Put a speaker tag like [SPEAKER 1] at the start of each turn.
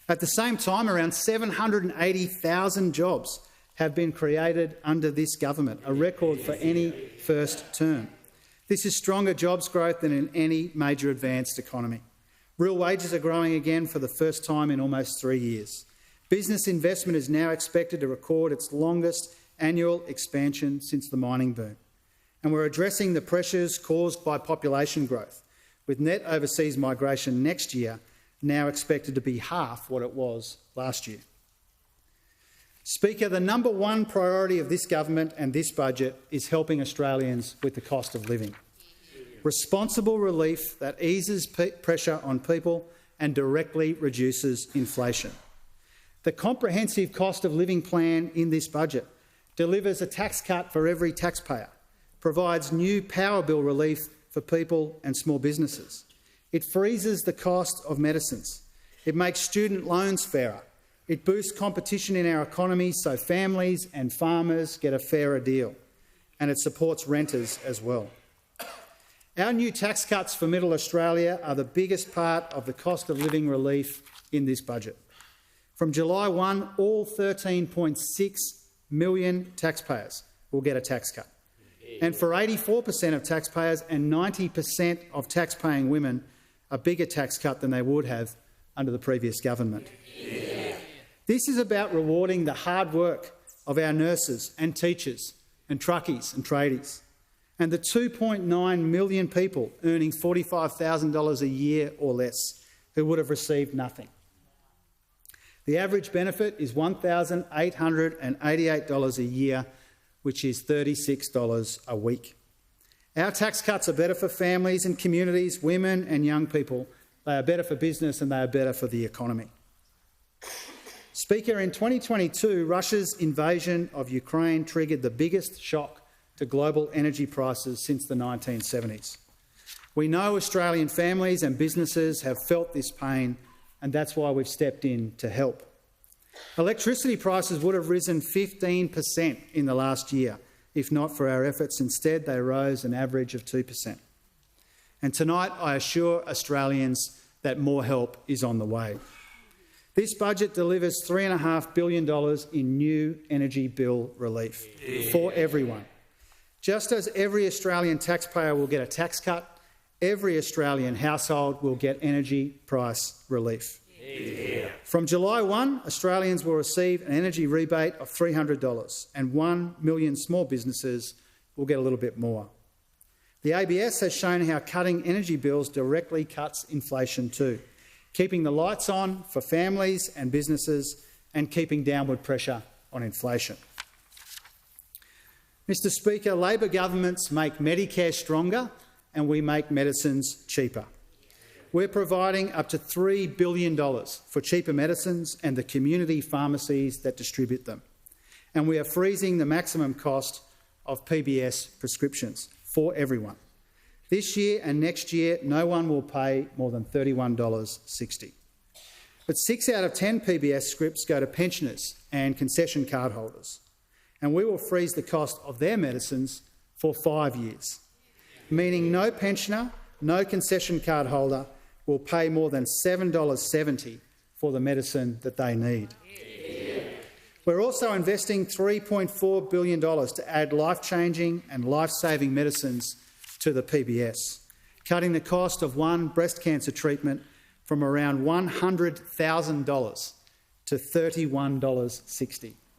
[SPEAKER 1] At the same time, around 780,000 jobs have been created under this government, a record for any first term. This is stronger jobs growth than in any major advanced economy. Real wages are growing again for the first time in almost 3 years. Business investment is now expected to record its longest annual expansion since the mining boom. And we're addressing the pressures caused by population growth, with net overseas migration next year now expected to be half what it was last year. Speaker, the number one priority of this government and this budget is helping Australians with the cost of living. Responsible relief that eases pressure on people and directly reduces inflation. The comprehensive cost of living plan in this budget delivers a tax cut for every taxpayer, provides new power bill relief for people and small businesses. It freezes the cost of medicines. It makes student loans fairer. It boosts competition in our economy so families and farmers get a fairer deal. And it supports renters as well. Our new tax cuts for Middle Australia are the biggest part of the cost of living relief in this budget. From July 1, all 13.6 million taxpayers will get a tax cut. And for 84% of taxpayers and 90% of tax-paying women, a bigger tax cut than they would have under the previous government. Yeah. This is about rewarding the hard work of our nurses and teachers and truckies and tradies, and the 2.9 million people earning $45,000 a year or less who would have received nothing. The average benefit is $1,888 a year, which is $36 a week. Our tax cuts are better for families and communities, women and young people. They are better for business and they are better for the economy. Speaker, in 2022, Russia's invasion of Ukraine triggered the biggest shock to global energy prices since the 1970s. We know Australian families and businesses have felt this pain, and that's why we've stepped in to help. Electricity prices would have risen 15% in the last year, if not for our efforts. Instead, they rose an average of 2%. And tonight, I assure Australians that more help is on the way. This budget delivers $3.5 billion in new energy bill relief for everyone. Just as every Australian taxpayer will get a tax cut, every Australian household will get energy price relief. Yeah. From July 1, Australians will receive an energy rebate of $300 and 1 million small businesses will get a little bit more. The ABS has shown how cutting energy bills directly cuts inflation too, keeping the lights on for families and businesses and keeping downward pressure on inflation. Mr Speaker, Labor governments make Medicare stronger and we make medicines cheaper. We're providing up to $3 billion for cheaper medicines and the community pharmacies that distribute them. And we are freezing the maximum cost of PBS prescriptions for everyone. This year and next year, no one will pay more than $31.60. But 6 out of 10 PBS scripts go to pensioners and concession card holders. And we will freeze the cost of their medicines for 5 years, meaning no pensioner, no concession card holder will pay more than $7.70 for the medicine that they need. Yeah. We're also investing $3.4 billion to add life-changing and life-saving medicines to the PBS, cutting the cost of one breast cancer treatment from around $100,000 to $31.60.